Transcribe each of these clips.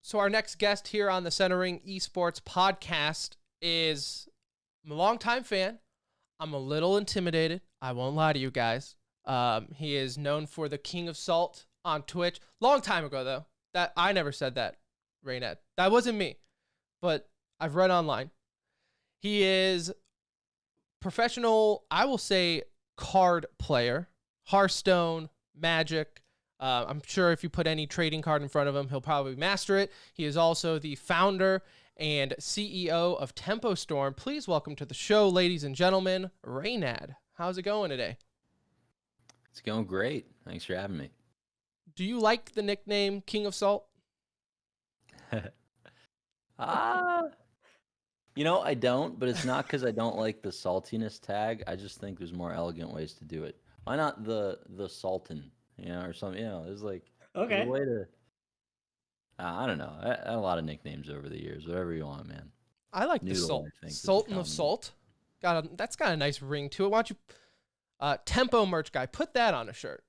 So our next guest here on the Centering Esports podcast is I'm a longtime fan. I'm a little intimidated. I won't lie to you guys. He is known for the King of Salt on Twitch. Long time ago, though. That I never said that, Reynad. That wasn't me. But I've read online. He is professional, I will say, card player. Hearthstone, Magic. I'm sure if you put any trading card in front of him, he'll probably master it. He is also the founder and CEO of Tempo Storm. Please welcome to the show, ladies and gentlemen, Reynad. How's it going today? It's going great. Thanks for having me. Do you like the nickname King of Salt? I don't, but it's not because I don't like the saltiness tag. I just think there's more elegant ways to do it. Why not the Sultan, or something? There's there's a way to. I don't know. I had a lot of nicknames over the years. Whatever you want, man. I like the Salt. Sultan of Salt. That's got a nice ring to it. Why don't you, Tempo merch guy, put that on a shirt.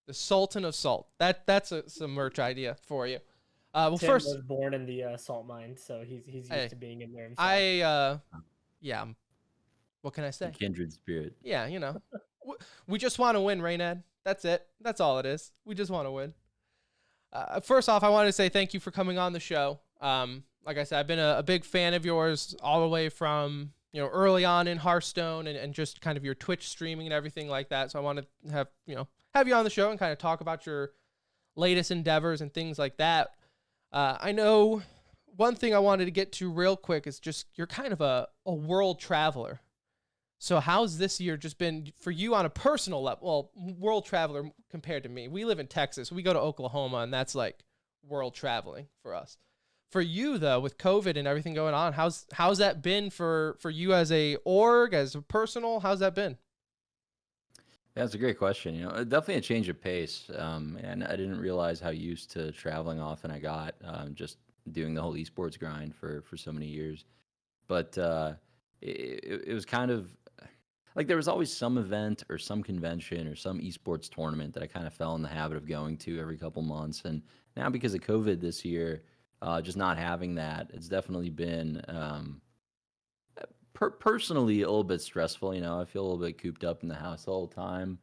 The Sultan of Salt. That's some merch idea for you. Tim was born in the salt mine, so he's used to being in there himself. What can I say? The kindred spirit. Yeah, we just want to win, Reynad. That's it. That's all it is. We just want to win. First off, I wanted to say thank you for coming on the show. Like I said, I've been a big fan of yours all the way from early on in Hearthstone and just kind of your Twitch streaming and everything like that. So I wanted to have you on the show and kind of talk about your latest endeavors and things like that. I know one thing I wanted to get to real quick is just you're kind of a world traveler. So how's this year just been for you on a personal level? Well, world traveler compared to me. We live in Texas. We go to Oklahoma, and that's like world traveling for us. For you, though, with COVID and everything going on, how's that been for you as a org, as a personal? How's that been? Yeah, that's a great question. Definitely a change of pace. And I didn't realize how used to traveling often I got just doing the whole esports grind for so many years. But it was kind of like there was always some event or some convention or some esports tournament that I kind of fell in the habit of going to every couple months. And now because of COVID this year, just not having that, it's definitely been personally a little bit stressful. I feel a little bit cooped up in the house the whole time.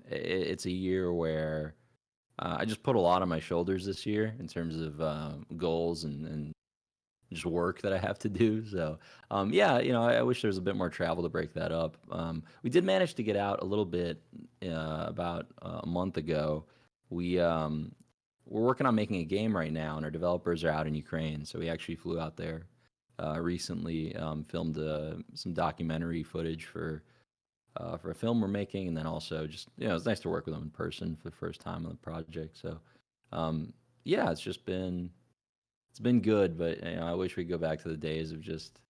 It's a year where I just put a lot on my shoulders this year in terms of goals and just work that I have to do. So I wish there was a bit more travel to break that up. We did manage to get out a little bit about a month ago. We're working on making a game right now, and our developers are out in Ukraine. So we actually flew out there recently, filmed some documentary footage for a film we're making, and then also just it's nice to work with them in person for the first time on the project. So it's been good, but I wish we could go back to the days of just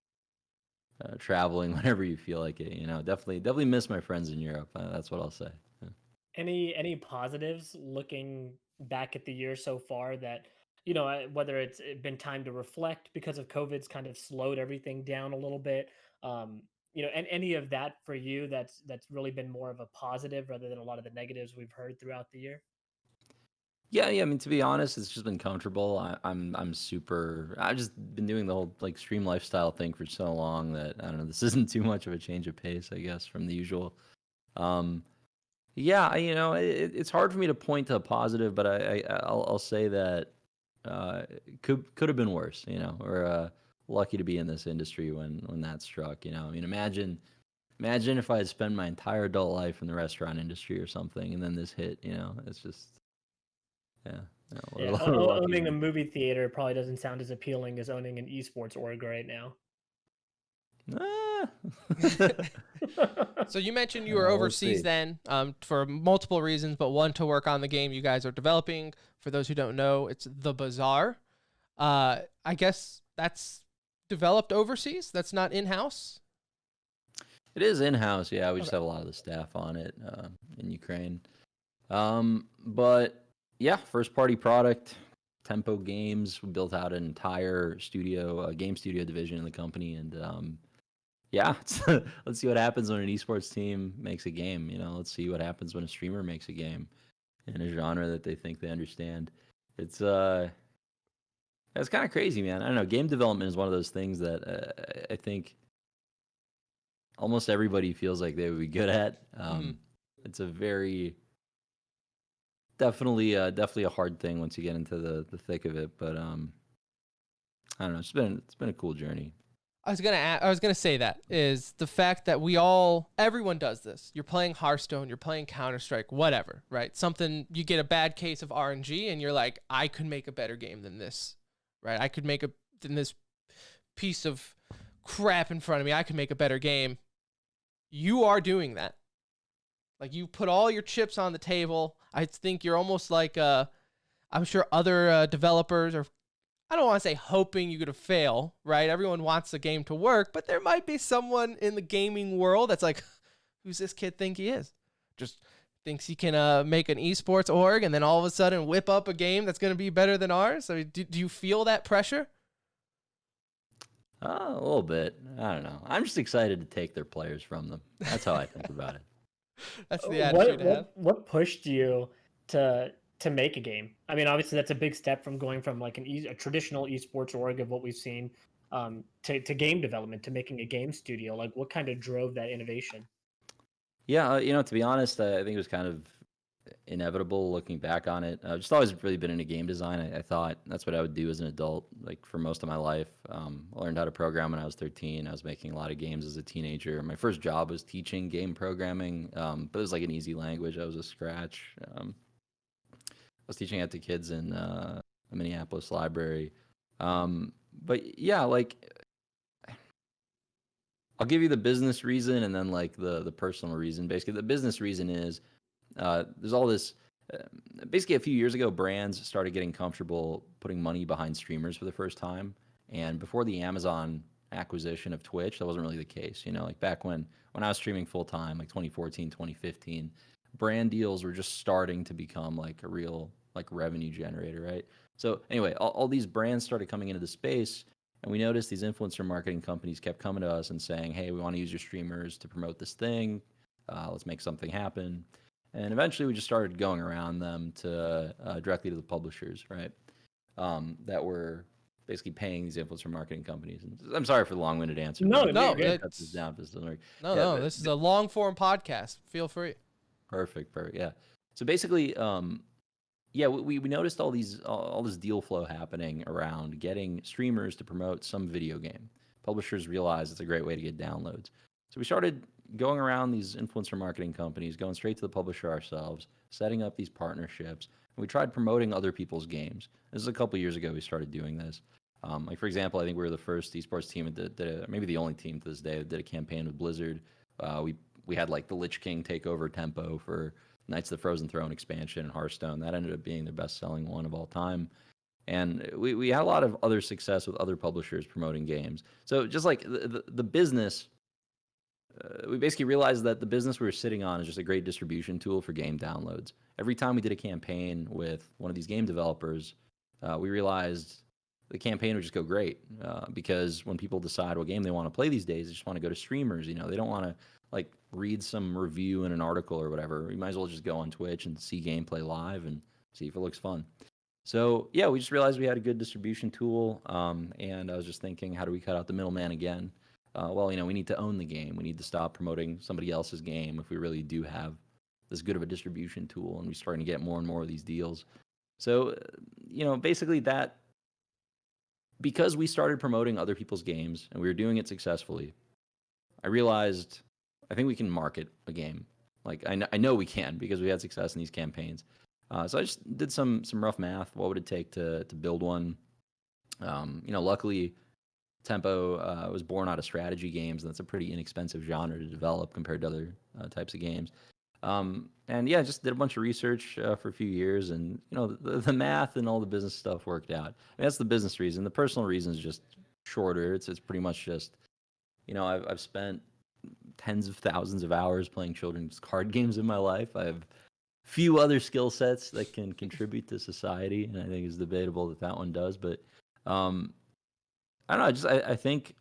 traveling whenever you feel like it. Definitely miss my friends in Europe. That's what I'll say. Yeah. Any positives looking back at the year so far that whether it's been time to reflect because of COVID's kind of slowed everything down a little bit, and any of that for you that's really been more of a positive rather than a lot of the negatives we've heard throughout the year? Yeah. I mean, to be honest, it's just been comfortable. I've just been doing the whole stream lifestyle thing for so long that I don't know. This isn't too much of a change of pace, I guess, from the usual. It's hard for me to point to a positive, but I'll say that could have been worse. We're lucky to be in this industry when that struck. I mean, imagine if I had spent my entire adult life in the restaurant industry or something, and then this hit. It's just. Owning a movie theater probably doesn't sound as appealing as owning an esports org right now. So you mentioned you were overseas then for multiple reasons, but one, to work on the game you guys are developing. For those who don't know, it's the Bazaar. I guess that's developed overseas? That's not in-house? It is in-house, yeah. We just have a lot of the staff on it in Ukraine. But yeah, first-party product, Tempo Games. We built out an entire game studio division in the company, and let's see what happens when an esports team makes a game. Let's see what happens when a streamer makes a game in a genre that they think they understand. It's It's kind of crazy, man. I don't know. Game development is one of those things that I think almost everybody feels like they would be good at. It's a very definitely a hard thing once you get into the thick of it. But I don't know. It's been a cool journey. I was gonna say that is the fact that everyone does this. You're playing Hearthstone, you're playing Counter-Strike, whatever, right? Something, you get a bad case of RNG and you're like, I could make a better game than this, right? I could make than this piece of crap in front of me. I could make a better game. You are doing that. Like, you put all your chips on the table. I think you're almost like, I'm sure other developers are, I don't want to say hoping you're going to fail, right? Everyone wants the game to work, but there might be someone in the gaming world that's like, who's this kid think he is? Just thinks he can make an esports org and then all of a sudden whip up a game that's going to be better than ours. So do you feel that pressure? A little bit. I don't know. I'm just excited to take their players from them. That's how I think about it. That's the attitude to have. What pushed you to make a game? I mean, obviously that's a big step from going from like a traditional esports org of what we've seen to game development, to making a game studio. Like, what kind of drove that innovation? Yeah, to be honest, I think it was kind of inevitable looking back on it. I've just always really been into game design. I thought that's what I would do as an adult, like for most of my life. I learned how to program when I was 13. I was making a lot of games as a teenager. My first job was teaching game programming, but it was like an easy language. I was a Scratch. I was teaching it to kids in a Minneapolis library. But yeah, like I'll give you the business reason and then like the personal reason. Basically, the business reason is there's all this. Basically, a few years ago, brands started getting comfortable putting money behind streamers for the first time. And before the Amazon acquisition of Twitch, that wasn't really the case. Like back when I was streaming full time, like 2014, 2015, brand deals were just starting to become like a real like revenue generator, right? So anyway, all these brands started coming into the space. And we noticed these influencer marketing companies kept coming to us and saying, hey, we want to use your streamers to promote this thing. Let's make something happen. And eventually we just started going around them to directly to the publishers, right? That were basically paying these influencer marketing companies. And I'm sorry for the long-winded answer. No, this is a long-form podcast. Feel free. Perfect. Yeah. So basically, we noticed all this deal flow happening around getting streamers to promote some video game. Publishers realized it's a great way to get downloads. So we started going around these influencer marketing companies, going straight to the publisher ourselves, setting up these partnerships, and we tried promoting other people's games. This is a couple years ago we started doing this. Like for example, I think we were the first esports team that maybe the only team to this day that did a campaign with Blizzard. We had like the Lich King take over Tempo for Knights of the Frozen Throne expansion in Hearthstone. That ended up being the best-selling one of all time. And we had a lot of other success with other publishers promoting games. So just like the business, we basically realized that the business we were sitting on is just a great distribution tool for game downloads. Every time we did a campaign with one of these game developers, we realized the campaign would just go great because when people decide what game they want to play these days, they just want to go to streamers. They don't want to like read some review in an article or whatever. You might as well just go on Twitch and see gameplay live and see if it looks fun. So yeah, we just realized we had a good distribution tool, and I was just thinking, how do we cut out the middleman again? Well, we need to own the game. We need to stop promoting somebody else's game if we really do have this good of a distribution tool, and we're starting to get more and more of these deals. So, basically that, because we started promoting other people's games and we were doing it successfully, I realized I think we can market a game. Like I know we can because we had success in these campaigns. So I just did some rough math. What would it take to build one? Luckily, Tempo was born out of strategy games, and that's a pretty inexpensive genre to develop compared to other types of games. And yeah, just did a bunch of research for a few years, and the math and all the business stuff worked out. I mean, that's the business reason. The personal reason is just shorter. It's pretty much just, I've spent tens of thousands of hours playing children's card games in my life. I have few other skill sets that can contribute to society, and I think it's debatable that one does. But I don't know. I think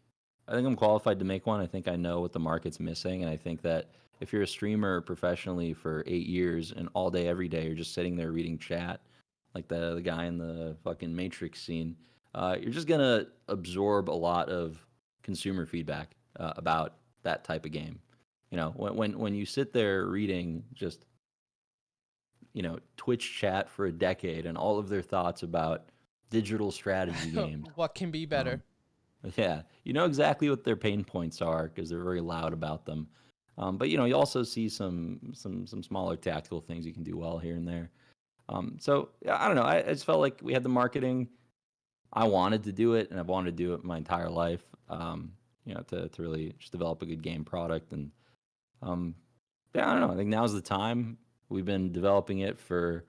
I'm qualified to make one. I think I know what the market's missing, and I think that if you're a streamer professionally for 8 years and all day every day you're just sitting there reading chat, like the guy in the fucking Matrix scene, you're just gonna absorb a lot of consumer feedback about that type of game. You know, when you sit there reading just Twitch chat for a decade and all of their thoughts about digital strategy games. What can be um, better? yeah, you know exactly what their pain points are because they're very loud about them. But you also see some smaller tactical things you can do well here and there. So yeah, I don't know. I just felt like we had the marketing. I wanted to do it, and I've wanted to do it my entire life. To really just develop a good game product, and um, yeah, I don't know. I think now's the time. We've been developing it for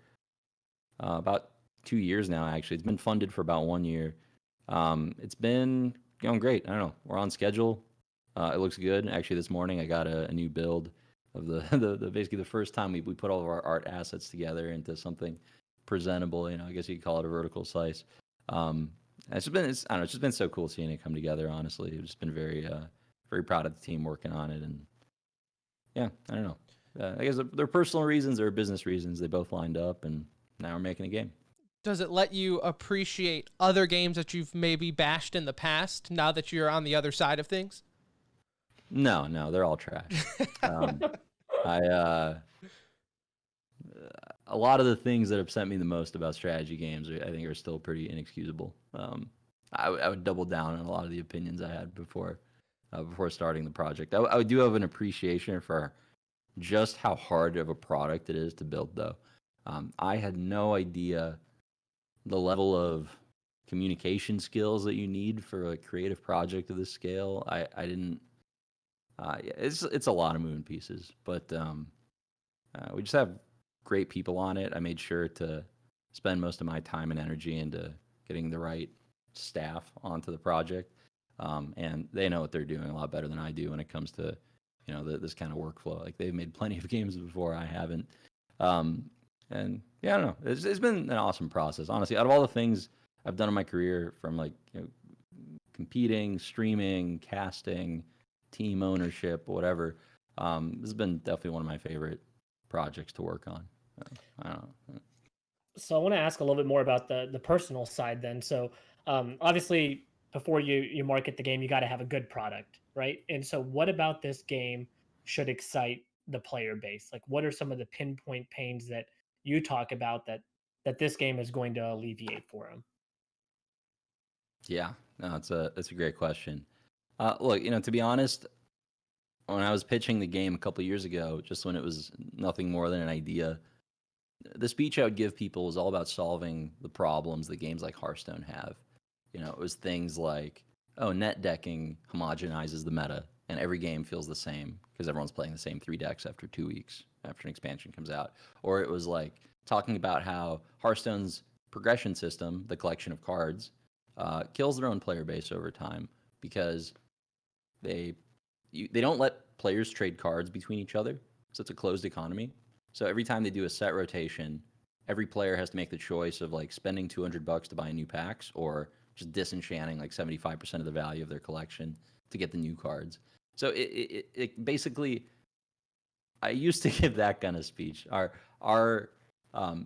about 2 years now. Actually, it's been funded for about 1 year. It's been going great. I don't know. We're on schedule. It looks good. Actually, this morning I got a new build of the basically the first time we put all of our art assets together into something presentable. I guess you could call it a vertical slice. I don't know. It's just been so cool seeing it come together. Honestly, I've just been very proud of the team working on it, and yeah, I don't know. I guess they're personal reasons or business reasons. They both lined up, and now we're making a game. Does it let you appreciate other games that you've maybe bashed in the past now that you're on the other side of things? No, they're all trash. I A lot of the things that upset me the most about strategy games, I think, are still pretty inexcusable. I would double down on a lot of the opinions I had before starting the project. I do have an appreciation for just how hard of a product it is to build, though. I had no idea the level of communication skills that you need for a creative project of this scale. I didn't. Yeah, it's a lot of moving pieces, but we just have great people on it. I made sure to spend most of my time and energy into getting the right staff onto the project, and they know what they're doing a lot better than I do when it comes to this kind of workflow. Like, they've made plenty of games before, I haven't. And yeah, I don't know. It's been an awesome process, honestly. Out of all the things I've done in my career, from competing, streaming, casting, team ownership, whatever, this has been definitely one of my favorite projects to work on. I don't know. So I want to ask a little bit more about the personal side then. So obviously, before you market the game, you got to have a good product, right? And so what about this game should excite the player base? Like, what are some of the pinpoint pains that you talk about that this game is going to alleviate for them? Yeah, no, it's a great question. Look, to be honest, when I was pitching the game a couple years ago, just when it was nothing more than an idea, the speech I would give people was all about solving the problems that games like Hearthstone have. It was things like, oh, net decking homogenizes the meta, and every game feels the same because everyone's playing the same 3 decks after 2 weeks after an expansion comes out. Or it was like talking about how Hearthstone's progression system, the collection of cards, kills their own player base over time because they don't let players trade cards between each other, so it's a closed economy. So every time they do a set rotation, every player has to make the choice of like spending $200 to buy new packs or just disenchanting like 75% of the value of their collection to get the new cards. So it basically, I used to give that kind of speech.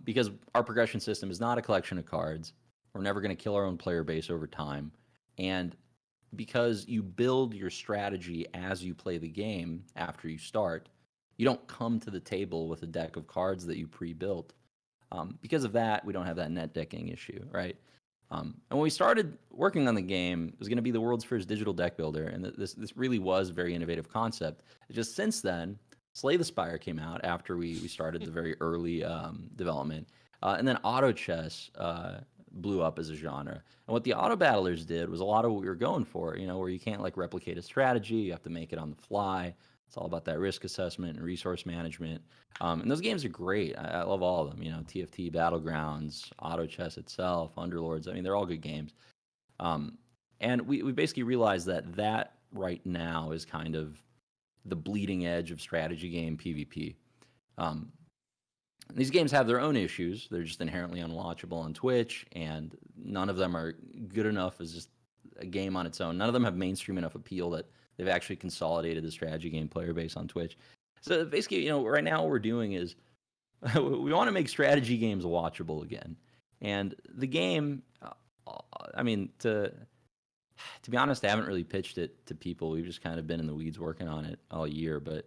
Because our progression system is not a collection of cards. We're never going to kill our own player base over time, and because you build your strategy as you play the game after you start, you don't come to the table with a deck of cards that you pre-built. Because of that, we don't have that net decking issue, right? And when we started working on the game, it was going to be the world's first digital deck builder, and this really was a very innovative concept. Just since then, Slay the Spire came out after we started the very early development, and then auto chess blew up as a genre. And what the auto battlers did was a lot of what we were going for, where you can't like replicate a strategy, you have to make it on the fly. It's all about that risk assessment and resource management. And those games are great. I love all of them. TFT, Battlegrounds, Auto Chess itself, Underlords. I mean, they're all good games. And we basically realized that right now is kind of the bleeding edge of strategy game PvP. These games have their own issues. They're just inherently unwatchable on Twitch, and none of them are good enough as just a game on its own. None of them have mainstream enough appeal that they've actually consolidated the strategy game player base on Twitch. So basically, right now what we're doing is we want to make strategy games watchable again. And the game, I mean, to be honest, I haven't really pitched it to people. We've just kind of been in the weeds working on it all year. But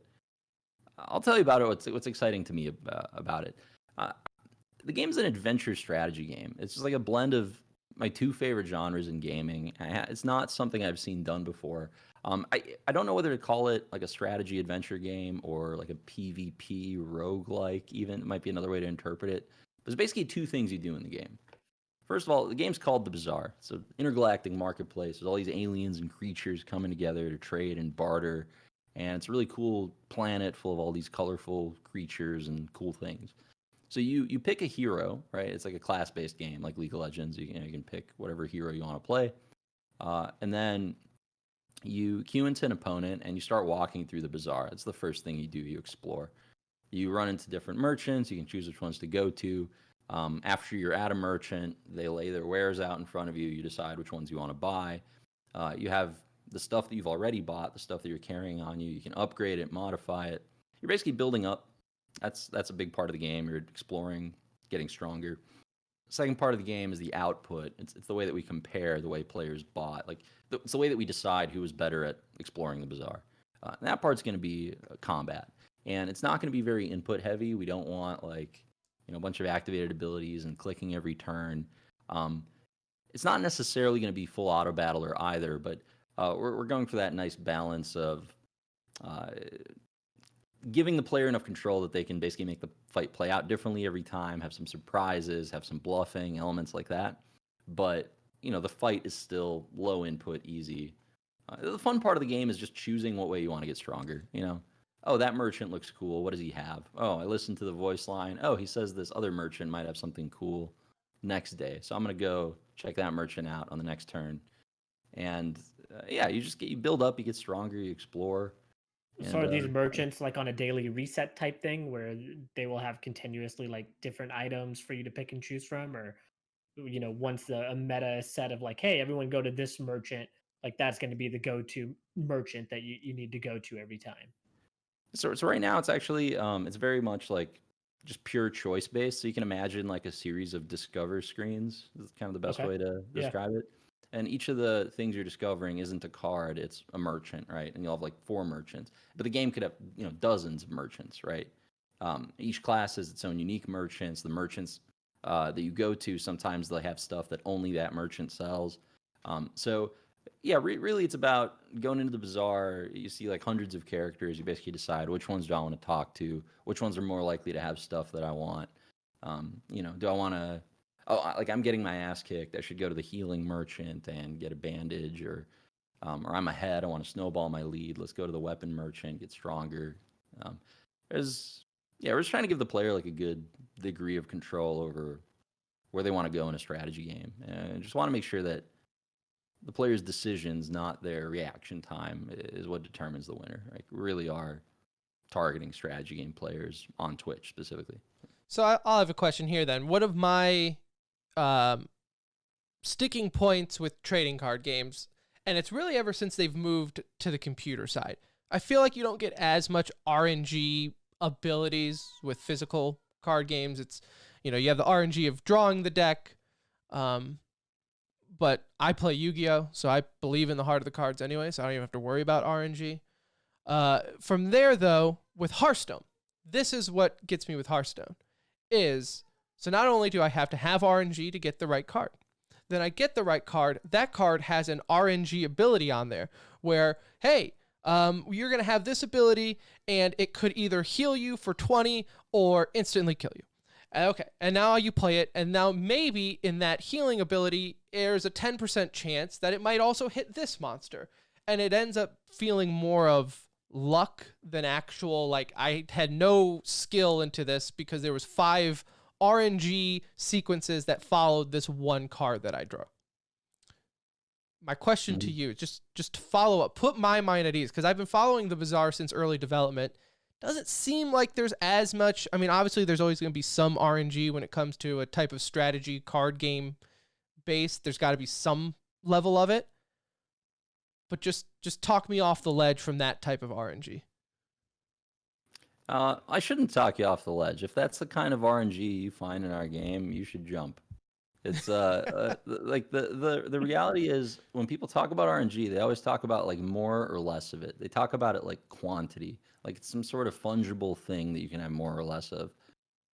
I'll tell you about it. What's exciting to me about it. Uh, the game's an adventure strategy game. It's just like a blend of my two favorite genres in gaming. It's not something I've seen done before. I don't know whether to call it like a strategy adventure game or like a PvP roguelike, even. It might be another way to interpret it. But it's basically two things you do in the game. First of all, the game's called the Bazaar. It's an intergalactic marketplace with all these aliens and creatures coming together to trade and barter. And it's a really cool planet full of all these colorful creatures and cool things. So you pick a hero, right? It's like a class-based game, like League of Legends. You can pick whatever hero you want to play, and then you queue into an opponent and you start walking through the bazaar. That's the first thing you do. You explore. You run into different merchants. You can choose which ones to go to. After you're at a merchant, they lay their wares out in front of you. You decide which ones you want to buy. You have the stuff that you've already bought, the stuff that you're carrying on you. You can upgrade it, modify it. You're basically building up. That's a big part of the game. You're exploring, getting stronger. Second part of the game is the output. It's the way that we compare the way players bought. Like it's the way that we decide who is better at exploring the bazaar. And that part's going to be combat, and it's not going to be very input heavy. We don't want like a bunch of activated abilities and clicking every turn. It's not necessarily going to be full auto battler either, but we're going for that nice balance of giving the player enough control that they can basically make the fight play out differently every time, have some surprises, have some bluffing elements like that. But, the fight is still low input, easy. The fun part of the game is just choosing what way you want to get stronger, Oh, that merchant looks cool. What does he have? Oh, I listened to the voice line. Oh, he says this other merchant might have something cool next day. So I'm going to go check that merchant out on the next turn. And you build up, you get stronger, you explore. So are these merchants like on a daily reset type thing where they will have continuously like different items for you to pick and choose from? Or, once a meta is set of like, hey, everyone go to this merchant, like that's going to be the go-to merchant that you need to go to every time? So right now it's actually it's very much like just pure choice based. So you can imagine like a series of discover screens. Is kind of the best way to describe it. And each of the things you're discovering isn't a card; it's a merchant, right? And you'll have like 4 merchants. But the game could have dozens of merchants, right? Each class has its own unique merchants. The merchants that you go to, sometimes they have stuff that only that merchant sells. Really, it's about going into the bazaar. You see like hundreds of characters. You basically decide which ones do I want to talk to, which ones are more likely to have stuff that I want. Do I want to? Oh, like I'm getting my ass kicked. I should go to the healing merchant and get a bandage, or I'm ahead. I want to snowball my lead. Let's go to the weapon merchant, get stronger. We're just trying to give the player like a good degree of control over where they want to go in a strategy game, and just want to make sure that the player's decisions, not their reaction time, is what determines the winner. Like, we really are targeting strategy game players on Twitch specifically. So I'll have a question here then. One of my sticking points with trading card games, and it's really ever since they've moved to the computer side, I feel like you don't get as much RNG abilities with physical card games. It's, you have the RNG of drawing the deck, but I play Yu-Gi-Oh, so I believe in the heart of the cards anyway, so I don't even have to worry about RNG. From there, though, with Hearthstone, this is what gets me with Hearthstone, so not only do I have to have RNG to get the right card, then I get the right card. That card has an RNG ability on there where, hey, you're going to have this ability, and it could either heal you for 20 or instantly kill you. Okay, and now you play it, and now maybe in that healing ability, there's a 10% chance that it might also hit this monster. And it ends up feeling more of luck than actual, like, I had no skill into this because there was 5 RNG sequences that followed this one card that I drew. My question to you, just to follow up, put my mind at ease, because I've been following the Bazaar since early development. Doesn't seem like there's as much. I mean, obviously, there's always going to be some RNG when it comes to a type of strategy card game base. There's got to be some level of it. But just talk me off the ledge from that type of RNG. I shouldn't talk you off the ledge. If that's the kind of RNG you find in our game, you should jump. It's like the reality is when people talk about RNG, they always talk about like more or less of it. They talk about it like quantity, like it's some sort of fungible thing that you can have more or less of.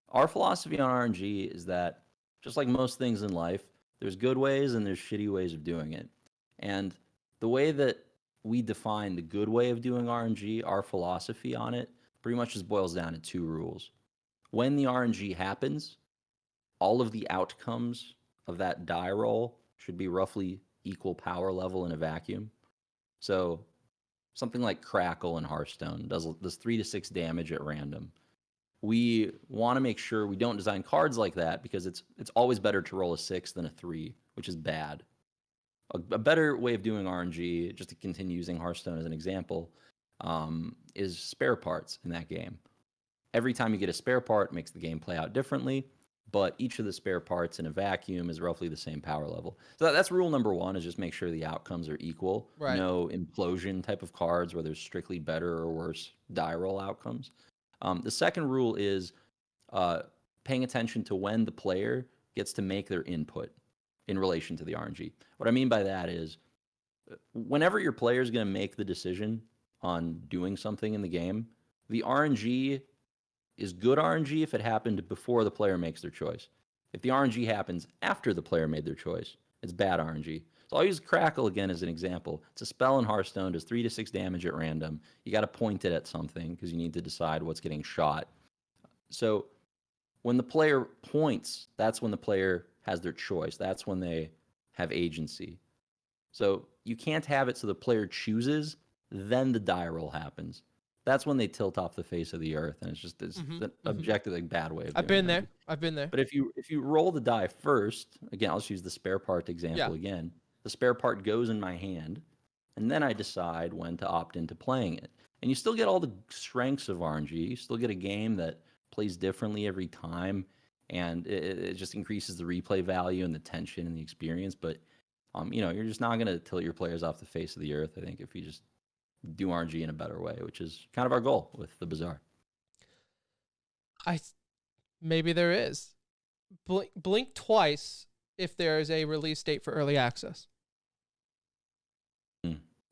Our philosophy on RNG is that just like most things in life, there's good ways and there's shitty ways of doing it. And the way that we define the good way of doing RNG, our philosophy on it, pretty much just boils down to two rules. When the RNG happens, all of the outcomes of that die roll should be roughly equal power level in a vacuum. So something like Crackle in Hearthstone does 3 to 6 damage at random. We want to make sure we don't design cards like that because it's always better to roll a 6 than a 3, which is bad. A better way of doing RNG, just to continue using Hearthstone as an example, is spare parts in that game. Every time you get a spare part, it makes the game play out differently, but each of the spare parts in a vacuum is roughly the same power level. So that's rule number one, is just make sure the outcomes are equal. Right. No implosion type of cards where there's strictly better or worse die roll outcomes. The second rule is paying attention to when the player gets to make their input in relation to the RNG. What I mean by that is whenever your player is going to make the decision on doing something in the game, the RNG is good RNG if it happened before the player makes their choice. If the RNG happens after the player made their choice, it's bad RNG. So I'll use Crackle again as an example. It's a spell in Hearthstone, does 3 to 6 damage at random. You got to point it at something because you need to decide what's getting shot. So when the player points, that's when the player has their choice. That's when they have agency. So you can't have it so the player chooses, then the die roll happens. That's when they tilt off the face of the earth, and it's just an objectively bad way of doing I've been it. there. I've been there. But if you roll the die first, again, I'll just use the spare part example again. The spare part goes in my hand, and then I decide when to opt into playing it. And you still get all the strengths of RNG. You still get a game that plays differently every time, and it just increases the replay value and the tension and the experience. But you're just not going to tilt your players off the face of the earth, I think, if you just do RNG in a better way, which is kind of our goal with the Bazaar. Maybe there is. Blink twice if there is a release date for early access.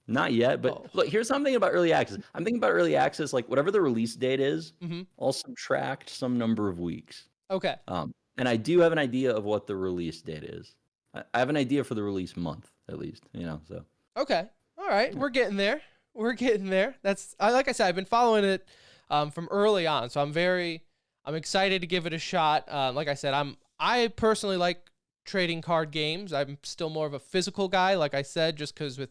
Not yet, but look, here's something about early access. I'm thinking about early access, like whatever the release date is, I'll subtract some number of weeks. Okay. And I do have an idea of what the release date is. I have an idea for the release month, at least, so. Okay. All right. Yeah. We're getting there. Like I said, I've been following it from early on, so I'm excited to give it a shot. Like I said, I personally like trading card games. I'm still more of a physical guy, like I said, just because with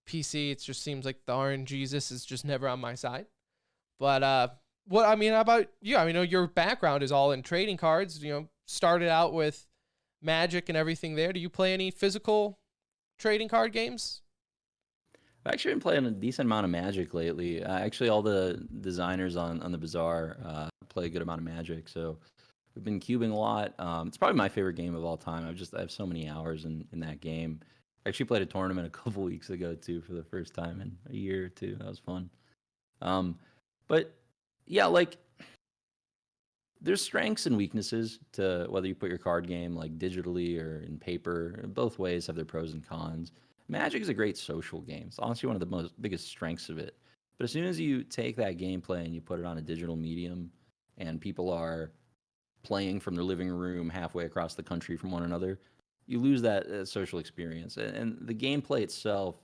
PC, it just seems like the RNGs, this is just never on my side. But how about you? I mean, your background is all in trading cards. Started out with Magic and everything there. Do you play any physical trading card games? I've actually been playing a decent amount of Magic lately. Actually, all the designers on the Bazaar play a good amount of Magic, so we've been cubing a lot. It's probably my favorite game of all time. I have so many hours in that game. I actually played a tournament a couple weeks ago too for the first time in a year or two. That was fun. But yeah, like there's strengths and weaknesses to whether you put your card game like digitally or in paper. Both ways have their pros and cons. Magic is a great social game. It's honestly one of the biggest strengths of it. But as soon as you take that gameplay and you put it on a digital medium and people are playing from their living room halfway across the country from one another, you lose that social experience. And the gameplay itself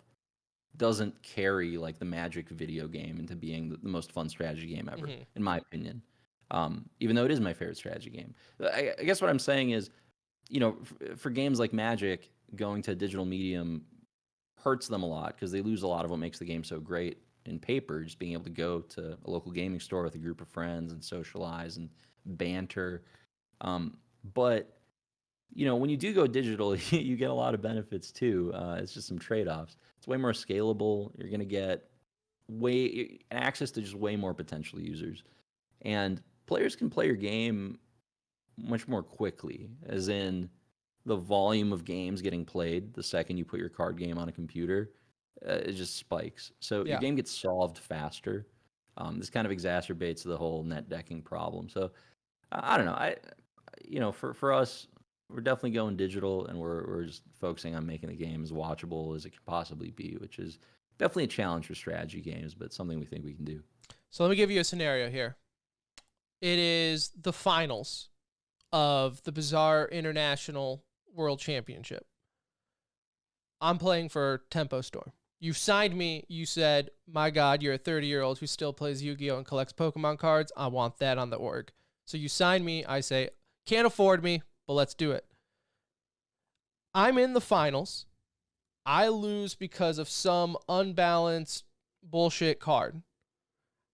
doesn't carry like the Magic video game into being the most fun strategy game ever, in my opinion. Even though it is my favorite strategy game. I guess what I'm saying is, for games like Magic, going to a digital medium hurts them a lot because they lose a lot of what makes the game so great in paper, just being able to go to a local gaming store with a group of friends and socialize and banter. But when you do go digital, you get a lot of benefits too. It's just some trade-offs. It's way more scalable. You're going to get access to just way more potential users. And players can play your game much more quickly, as in the volume of games getting played the second you put your card game on a computer, it just spikes. So your game gets solved faster. This kind of exacerbates the whole net decking problem. So I don't know. For us, we're definitely going digital, and we're just focusing on making the game as watchable as it can possibly be, which is definitely a challenge for strategy games, but something we think we can do. So let me give you a scenario here. It is the finals of the Bazaar International World Championship. I'm playing for Tempo Storm. You signed me. You said, my God, you're a 30-year-old who still plays Yu-Gi-Oh! And collects Pokemon cards. I want that on the org. So you signed me. I say, can't afford me, but let's do it. I'm in the finals. I lose because of some unbalanced bullshit card.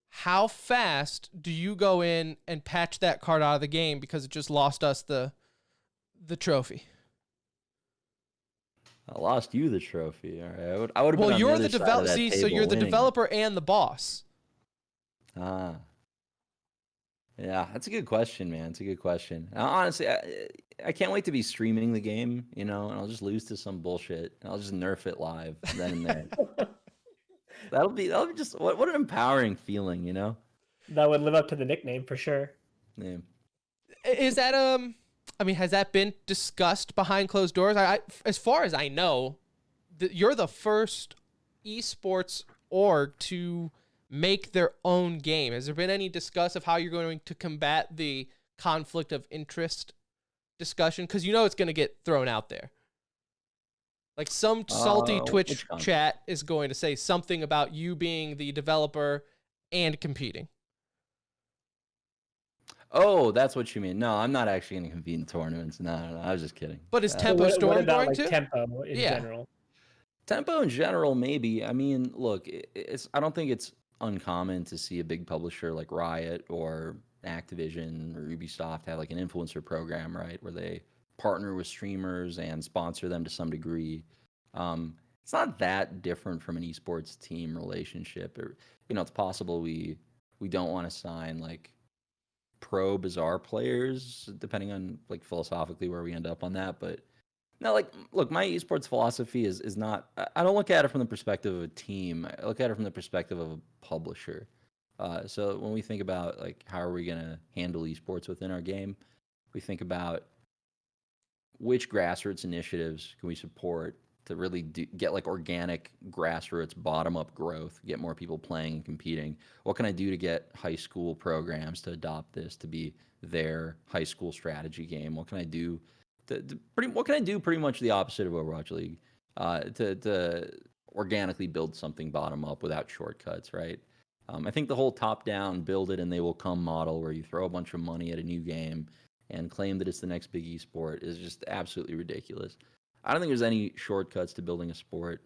How fast do you go in and patch that card out of the game because it just lost us the trophy? I lost you the trophy. All right, I would have Well, been on the you're other the side of that developer. See, so table you're the winning. developer and the boss. Ah, yeah, that's a good question, man. It's a good question. Honestly, I can't wait to be streaming the game, and I'll just lose to some bullshit, and I'll just nerf it live then and there. That'll be just what an empowering feeling, That would live up to the nickname for sure. Yeah. Is that I mean, has that been discussed behind closed doors? I as far as I know, you're the first esports org to make their own game. Has there been any discuss of how you're going to combat the conflict of interest discussion? Because it's going to get thrown out there. Like some salty Twitch chat is going to say something about you being the developer and competing. Oh, that's what you mean. No, I'm not actually going to compete in tournaments. No, I was just kidding. But is Tempo Storm what about, going like, to? Tempo in general? Tempo in general, maybe. I mean, look, I don't think it's uncommon to see a big publisher like Riot or Activision or Ubisoft have like an influencer program, right, where they partner with streamers and sponsor them to some degree. It's not that different from an esports team relationship. It's possible we don't want to sign like pro Bazaar players, depending on like philosophically where we end up on that, but. No, like, look, my esports philosophy is not. I don't look at it from the perspective of a team. I look at it from the perspective of a publisher. So when we think about like how are we going to handle esports within our game, we think about which grassroots initiatives can we support to really get like organic grassroots bottom up growth, get more people playing and competing. What can I do to get high school programs to adopt this to be their high school strategy game? What can I do? What can I do? Pretty much the opposite of Overwatch League, to organically build something bottom up without shortcuts, right? I think the whole top down, build it and they will come model, where you throw a bunch of money at a new game and claim that it's the next big esport, is just absolutely ridiculous. I don't think there's any shortcuts to building a sport.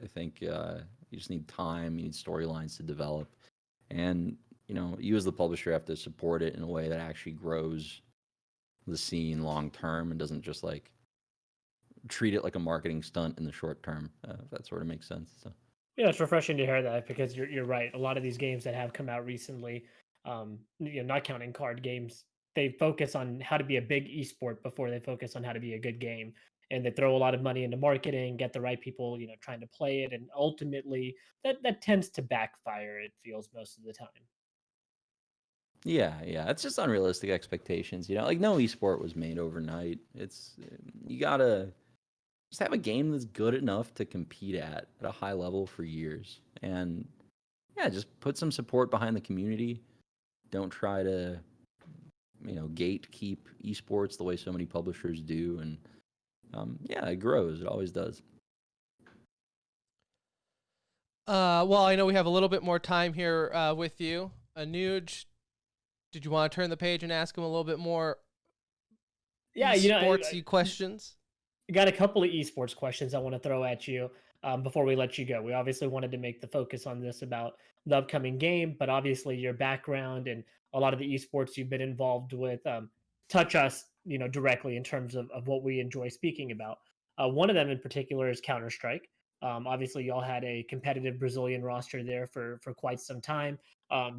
I think you just need time, you need storylines to develop, and you as the publisher have to support it in a way that actually grows the scene long term and doesn't just like treat it like a marketing stunt in the short term. If that sort of makes sense. So Yeah, it's refreshing to hear that, because you're right. A lot of these games that have come out recently, not counting card games, they focus on how to be a big esport before they focus on how to be a good game. And they throw a lot of money into marketing, get the right people, trying to play it, and ultimately that tends to backfire. It feels most of the time. yeah, it's just unrealistic expectations. Like no esport was made overnight. It's you gotta just have a game that's good enough to compete at a high level for years, and yeah, just put some support behind the community. Don't try to gatekeep esports the way so many publishers do, and yeah, it grows. It always does. Well, I know we have a little bit more time here with you. Anuj, did you want to turn the page and ask him a little bit more Yeah, esportsy questions? got a couple of esports questions I want to throw at you before we let you go. We obviously wanted to make the focus on this about the upcoming game, but obviously your background and a lot of the esports you've been involved with touch us, directly in terms of what we enjoy speaking about. One of them in particular is Counter Strike. Obviously, y'all had a competitive Brazilian roster there for quite some time.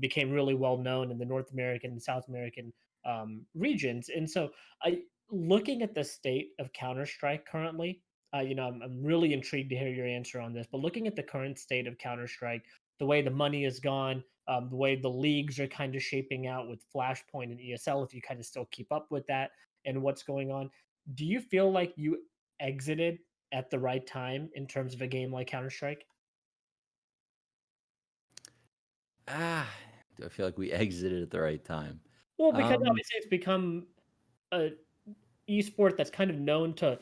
Became really well known in the North American and South American regions, and so looking at the state of Counter Strike currently, I'm really intrigued to hear your answer on this. But looking at the current state of Counter Strike, the way the money is gone, the way the leagues are kind of shaping out with Flashpoint and ESL, if you kind of still keep up with that and what's going on, Do you feel like you exited at the right time in terms of a game like Counter Strike? Ah, do I feel like we exited at the right time? Well, because Um, obviously it's become a esport that's kind of known to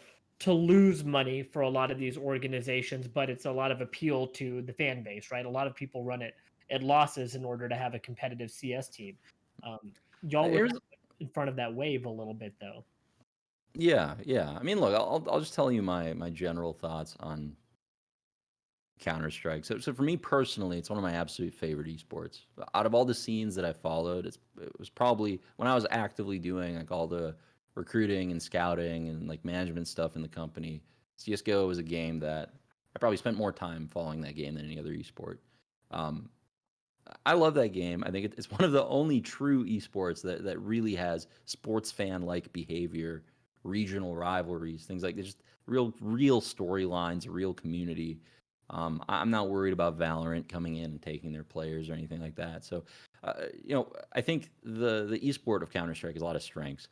lose money for a lot of these organizations, but it's a lot of appeal to the fan base, right? A lot of people run it at losses in order to have a competitive CS team. Y'all were kind here's of in front of that wave a little bit, though. yeah, yeah. I mean, look, I'll just tell you my general thoughts on Counter Strike. So for me personally, it's one of my absolute favorite esports. Out of all the scenes that I followed, it was probably when I was actively doing like all the recruiting and scouting and like management stuff in the company. CSGO was a game that I probably spent more time following that game than any other esport. Um, I love that game. I think it's one of the only true esports that really has sports fan like behavior, regional rivalries, things like just real storylines, real community. I'm not worried about Valorant coming in and taking their players or anything like that. So, I think the esport of Counter Strike has a lot of strengths.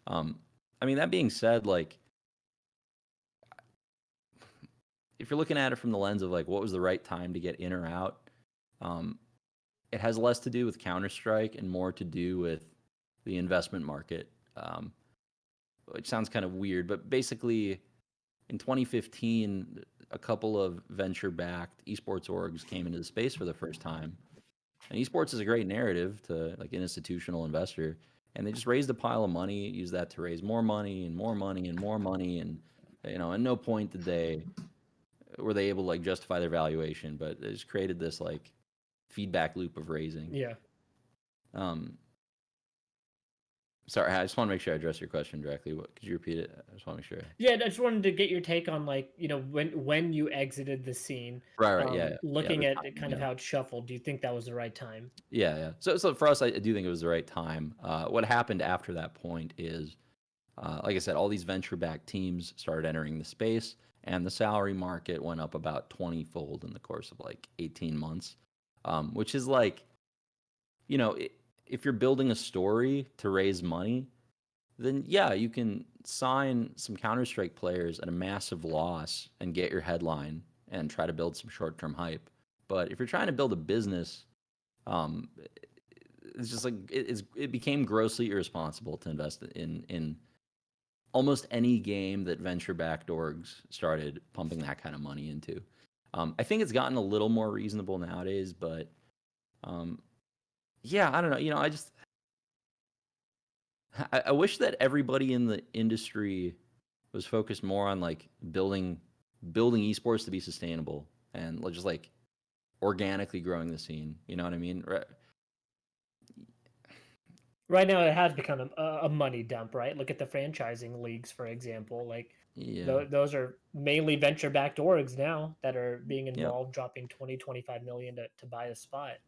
Um, I mean, that being said, like if you're looking at it from the lens of like what was the right time to get in or out, um, it has less to do with Counter Strike and more to do with the investment market, which sounds kind of weird, but basically in 2015, a couple of venture-backed esports orgs came into the space for the first time. And esports is a great narrative to like an institutional investor, and they just raised a pile of money, used that to raise more money and more money and more money, and at no point did they were they able to like justify their valuation, but they just created this like feedback loop of raising. Yeah. Um, Sorry, I just want to make sure I address your question directly. What could you repeat it? I just want to make sure. Yeah, I just wanted to get your take on like, when you exited the scene, Right. Yeah. Yeah. looking The at time, kind of how it shuffled, do you think that was the right time? Yeah. Yeah. So for us, I do think it was the right time. What happened after that point is, like I said, all these venture-backed teams started entering the space, and the salary market went up about 20-fold in the course of like 18 months, which is like, you know, i if you're building a story to raise money, then yeah, you can sign some Counter Strike players at a massive loss and get your headline and try to build some short term hype. But if you're trying to build a business, um, it's just like it became grossly irresponsible to invest in almost any game that venture backed orgs started pumping that kind of money into. I think it's gotten a little more reasonable nowadays, but um, yeah, I don't know. I wish that everybody in the industry was focused more on like building esports to be sustainable and just like organically growing the scene. You know what I mean? Right now, it has become a money dump, right? Look at the franchising leagues, for example. Like, Yeah. those are mainly venture-backed orgs now that are being Yeah. involved, dropping 20-25 million to buy a spot.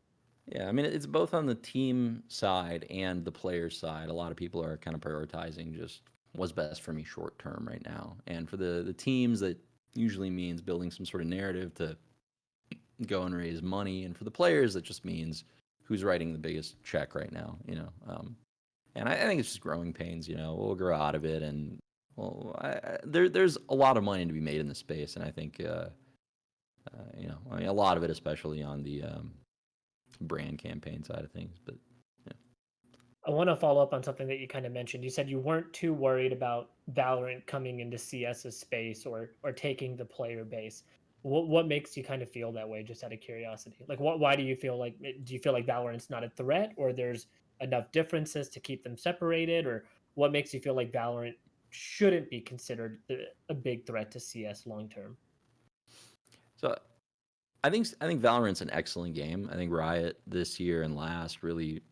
Yeah. I mean, it's both on the team side and the player side. A lot of people are kind of prioritizing just what's best for me short term right now. And for the teams, that usually means building some sort of narrative to go and raise money. And for the players, that just means who's writing the biggest check right now, And I think it's just growing pains, We'll grow out of it. And, well, there's a lot of money to be made in the space. And I think, I mean, a lot of it, especially on the brand campaign side of things. But yeah. I want to follow up on something that you kind of mentioned. You said you weren't too worried about Valorant coming into CS's space or taking the player base. What makes you kind of feel that way? Just out of curiosity, like why do you feel like do you feel like Valorant's not a threat, or there's enough differences to keep them separated, or what makes you feel like Valorant shouldn't be considered a big threat to CS long term? So I think Valorant's an excellent game. I think Riot this year and last really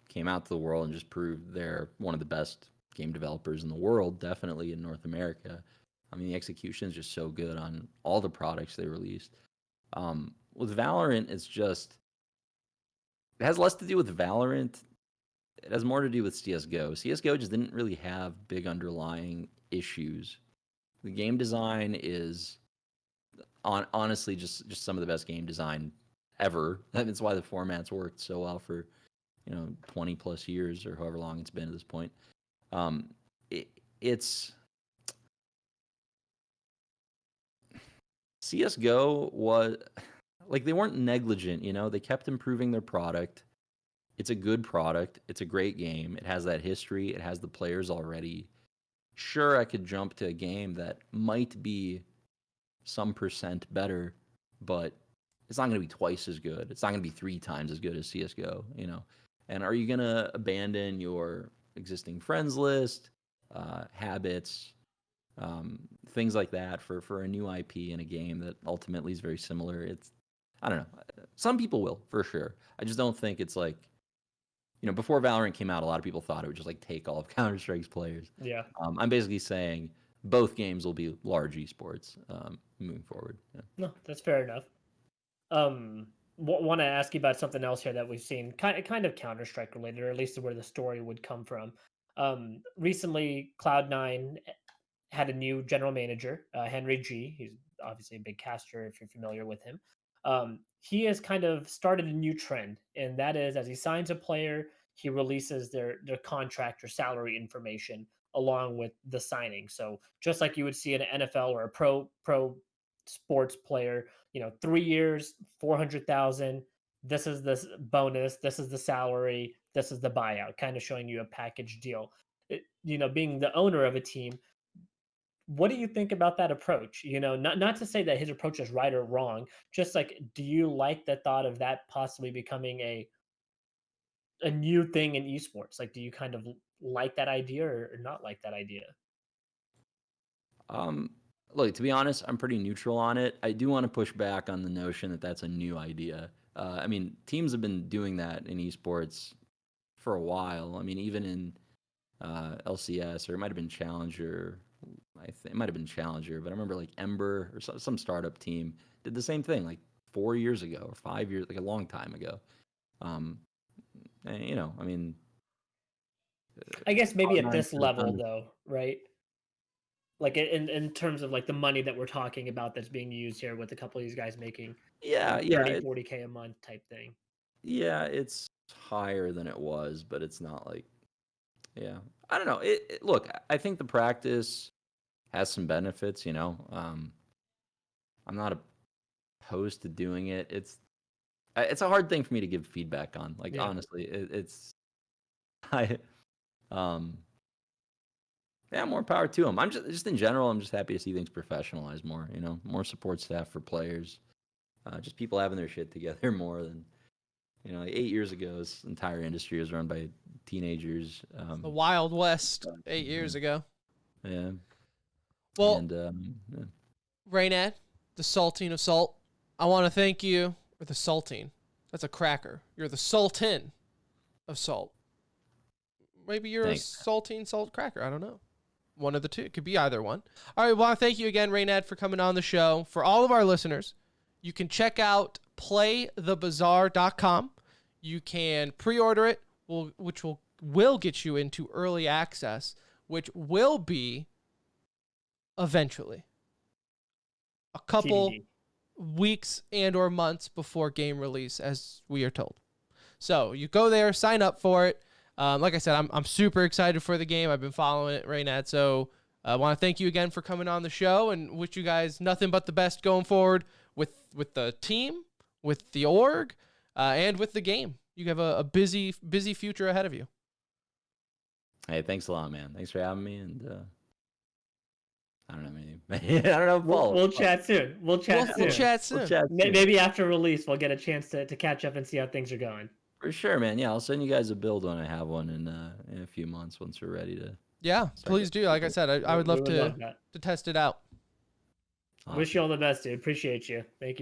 came out to the world and just proved they're one of the best game developers in the world, definitely in North America. I mean, the execution is just so good on all the products they released. With Valorant, it has less to do with Valorant. It has more to do with CSGO. CSGO just didn't really have big underlying issues. The game design is honestly just some of the best game design ever. That's why the format's worked so well for 20 plus years or however long it's been at this point. Um, it, it's CSGO was like they weren't negligent, you know. They kept improving their product. It's a good product. It's a great game. It has that history. It has the players already. Sure, I could jump to a game that might be some percent better, but it's not going to be twice as good. It's not going to be 3 times as good as CSGO, you know. And are you going to abandon your existing friends list, habits, things like that for a new IP in a game that ultimately is very similar? I don't know. Some people will, for sure. I just don't think it's like, you know, before Valorant came out, a lot of people thought it would just like take all of Counter-Strike's players. Yeah. I'm basically saying both games will be large esports moving forward. Yeah. No, that's fair enough. Want to ask you about something else here that we've seen, kind of Counter Strike related, or at least where the story would come from. Recently, Cloud9 had a new general manager, Henry G. He's obviously a big caster if you're familiar with him. He has kind of started a new trend, and that is as he signs a player, he releases their contract or salary information along with the signing. So just like you would see in an NFL or a pro sports player, 3 years, 400,000. This is this bonus. This is the salary. This is the buyout. Kind of showing you a package deal. Being the owner of a team, what do you think about that approach? Not to say that his approach is right or wrong. Just like, do you like the thought of that possibly becoming a new thing in esports? Like, do you kind of like that idea or not like that idea? Look, to be honest, I'm pretty neutral on it. I do want to push back on the notion that that's a new idea. I mean, teams have been doing that in esports for a while. I mean, even in LCS, or it might have been Challenger. It might have been Challenger, but I remember like Ember or some startup team did the same thing like 4 years ago or 5 years, like a long time ago. And, I mean, I guess maybe at Cloud9 this could have level done. though, right? Like in terms of like the money that we're talking about that's being used here with a couple of these guys making Yeah, 30, 40K a month type thing. yeah, it's higher than it was, but it's not like, yeah, I don't know. Look, I think the practice has some benefits. I'm not opposed to doing it. It's a hard thing for me to give feedback on. Like Yeah. honestly, it's I um yeah, more power to them. I'm just in general, I'm just happy to see things professionalized more. More support staff for players, just people having their shit together more than. Like 8 years ago, this entire industry was run by teenagers. The Wild West Yeah. 8 years ago. Yeah. Well, And yeah. Reynad, the Saltine of Salt, I want to thank you for the Saltine. That's a cracker. You're the Sultan of Salt. Maybe you're Thanks. a Saltine Salt cracker. I don't know. One of the two. It could be either one. All right. Well, thank you again, Reynad, for coming on the show. For all of our listeners, you can check out playthebazaar.com. You can pre-order it, which will get you into early access, which will be eventually a couple TBD. weeks and or months before game release, as we are told. So you go there, sign up for it. Like I said, I'm super excited for the game. I've been following it right now. So I want to thank you again for coming on the show and wish you guys nothing but the best going forward with the team, with the org, and with the game. You have a busy future ahead of you. Hey, thanks a lot, man. Thanks for having me. And I don't know, maybe I don't know. We'll chat soon. We'll chat soon. We'll chat soon. We'll chat soon. Maybe after release, we'll get a chance to catch up and see how things are going. For sure, man. Yeah, I'll send you guys a build when I have one in a few months once we're ready to. Yeah, please do. Like I said, I would love We would to love that. test it out. Awesome. Wish you all the best, dude. Appreciate you. Thank you.